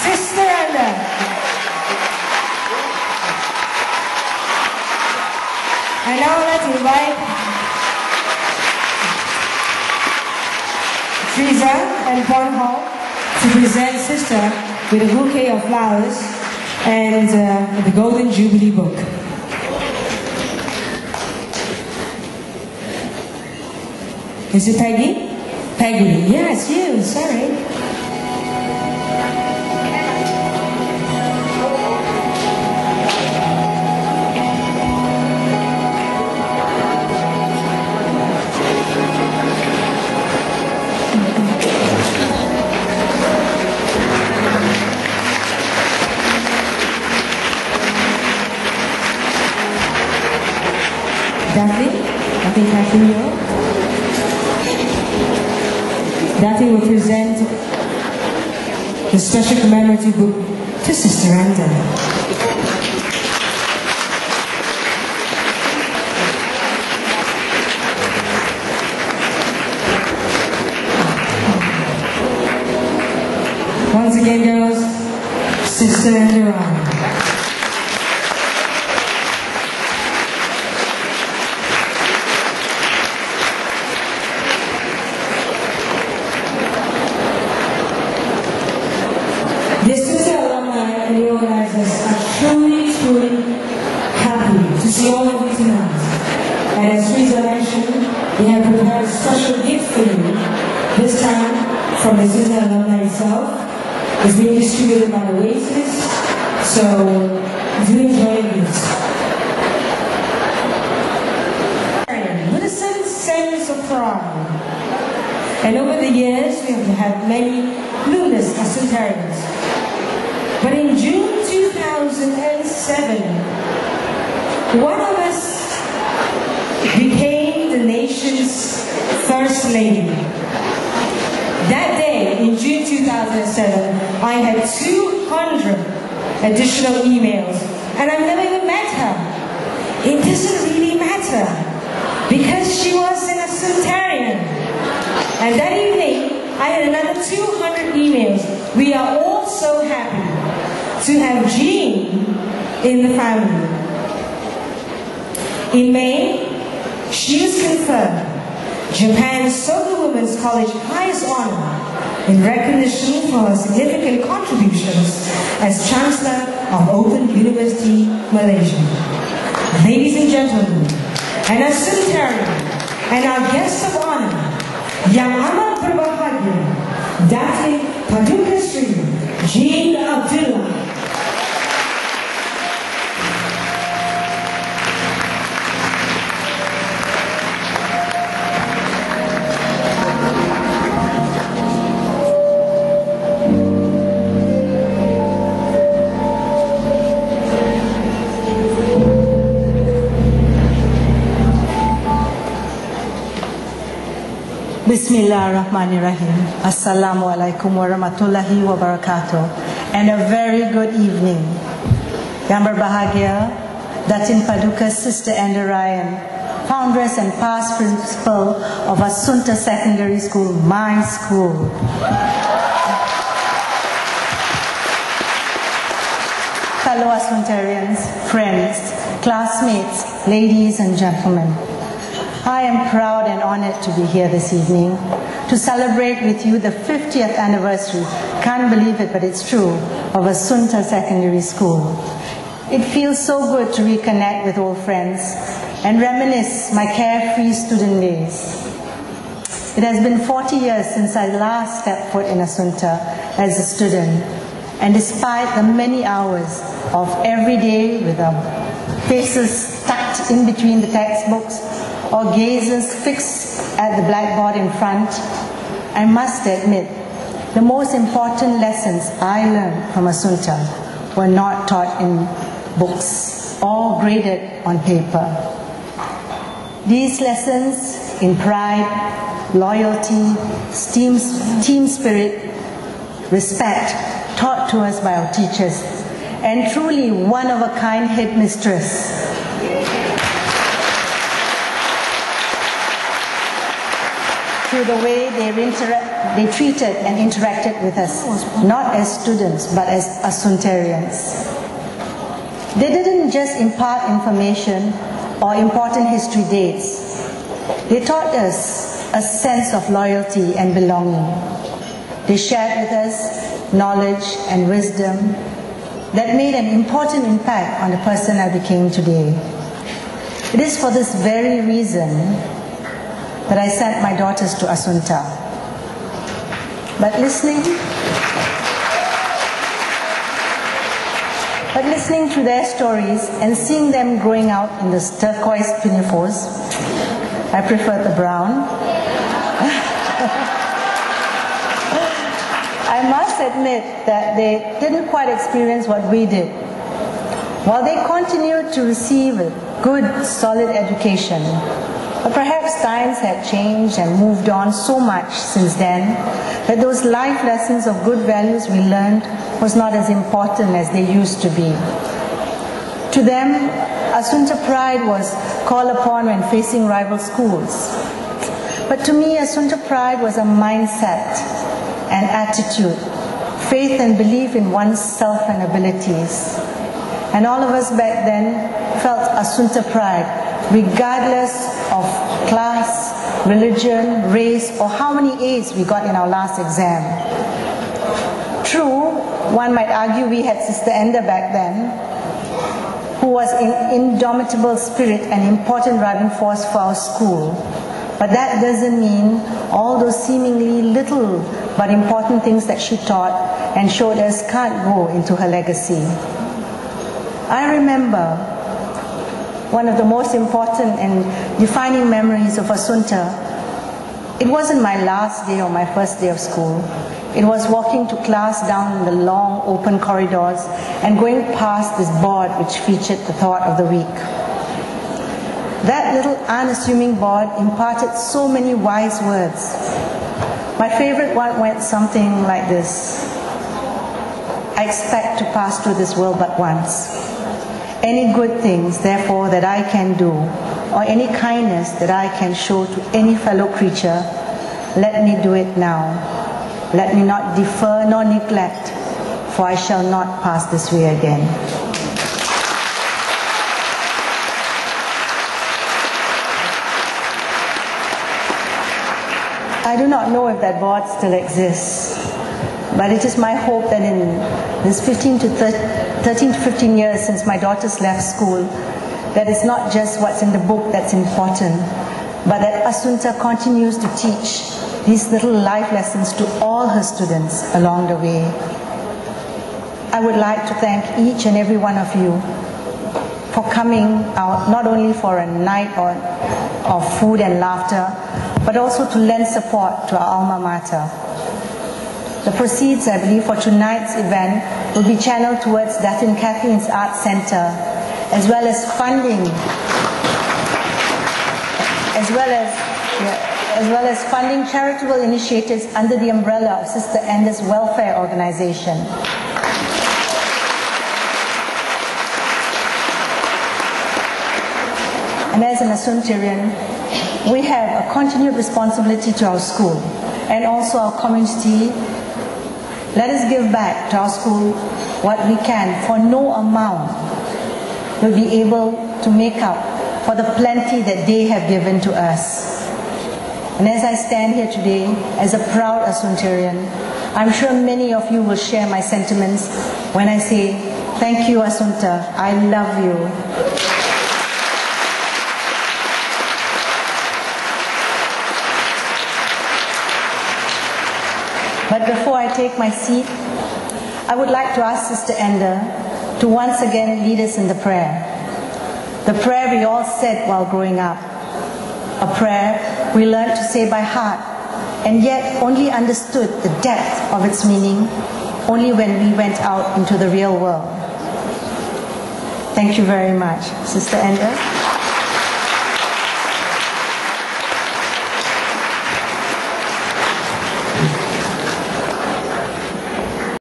Sister Anda. And now I'd like to invite Teresa and Bonhall to present Sister with a bouquet of flowers and the Golden Jubilee book. Is it Peggy? Peggy, yes, you, sorry. Datin, I think Datin will present the special commemorative book to Sister Anda. Once again, girls, Sister Anda. All of you tonight. And as Teresa mentioned, we have prepared a special gift for you. This time from the Sister alumni itself. It's being distributed by the waiters. So do enjoy it. With a sense of pride. And over the years we have had many luminous Assuntarians. But in June 2007, one of us became the nation's first lady. That day, in June 2007, I had 200 additional emails, and I've never even met her. It doesn't really matter, because she was an Assuntarian. And that evening, I had another 200 emails. We are all so happy to have Jeanne in the family. In May, she was conferred Japan's Soka Women's College highest honor in recognition for her significant contributions as Chancellor of Open University Malaysia. Ladies and gentlemen, an Assuntarian and our guest of honor, Yang amat berbahagia, Datin Paduka Seri, Jeanne Abdullah. Bismillahirrahmanirrahim. Assalamualaikum warahmatullahi wabarakatuh. And a very good evening. Yang berbahagia, Datin Paduka Sister Anda Ryan, foundress and past principal of Assunta Secondary School, my school. Fellow Assuntarians, friends, classmates, ladies and gentlemen. I am proud and honored to be here this evening to celebrate with you the 50th anniversary, can't believe it, but it's true, of Assunta Secondary School. It feels so good to reconnect with old friends and reminisce my carefree student days. It has been 40 years since I last stepped foot in Assunta as a student, and despite the many hours of every day with our faces tucked in between the textbooks, or gazes fixed at the blackboard in front, I must admit, the most important lessons I learned from Assunta were not taught in books or graded on paper. These lessons in pride, loyalty, team spirit, respect, taught to us by our teachers, and truly one-of-a-kind headmistress. through the way they treated and interacted with us, not as students, but as Assuntarians. They didn't just impart information or important history dates. They taught us a sense of loyalty and belonging. They shared with us knowledge and wisdom that made an important impact on the person I became today. It is for this very reason that I sent my daughters to Assunta. But listening to their stories and seeing them growing out in the turquoise pinafores, I prefer the brown, I must admit that they didn't quite experience what we did. While they continued to receive a good, solid education, but perhaps times had changed and moved on so much since then that those life lessons of good values we learned was not as important as they used to be. To them, Assunta pride was called upon when facing rival schools. But to me, Assunta pride was a mindset, an attitude, faith and belief in oneself and abilities. And all of us back then felt Assunta pride, regardless of class, religion, race, or how many A's we got in our last exam. True, one might argue we had Sister Enda back then, who was an indomitable spirit and important driving force for our school. But that doesn't mean all those seemingly little but important things that she taught and showed us can't go into her legacy. I remember one of the most important and defining memories of Assunta. It wasn't my last day or my first day of school. It was walking to class down in the long open corridors and going past this board which featured the thought of the week. That little unassuming board imparted so many wise words. My favorite one went something like this: I expect to pass through this world but once. Any good things, therefore, that I can do, or any kindness that I can show to any fellow creature, let me do it now. Let me not defer nor neglect, for I shall not pass this way again. I do not know if that board still exists, but it is my hope that in this 13 to 15 years since my daughters left school, that it's not just what's in the book that's important, but that Assunta continues to teach these little life lessons to all her students along the way. I would like to thank each and every one of you for coming out, not only for a night of food and laughter, but also to lend support to our alma mater. The proceeds, I believe, for tonight's event will be channeled towards Datin Catherine's Art Center, as well as funding charitable initiatives under the umbrella of Sister Enda's welfare organization. And as an Assuntarian, we have a continued responsibility to our school and also our community. Let us give back to our school what we can, for no amount will be able to make up for the plenty that they have given to us. And as I stand here today as a proud Assuntarian, I'm sure many of you will share my sentiments when I say, thank you, Assunta, I love you. But before I take my seat, I would like to ask Sister Enda to once again lead us in the prayer. The prayer we all said while growing up. A prayer we learned to say by heart, and yet only understood the depth of its meaning only when we went out into the real world. Thank you very much. Sister Enda.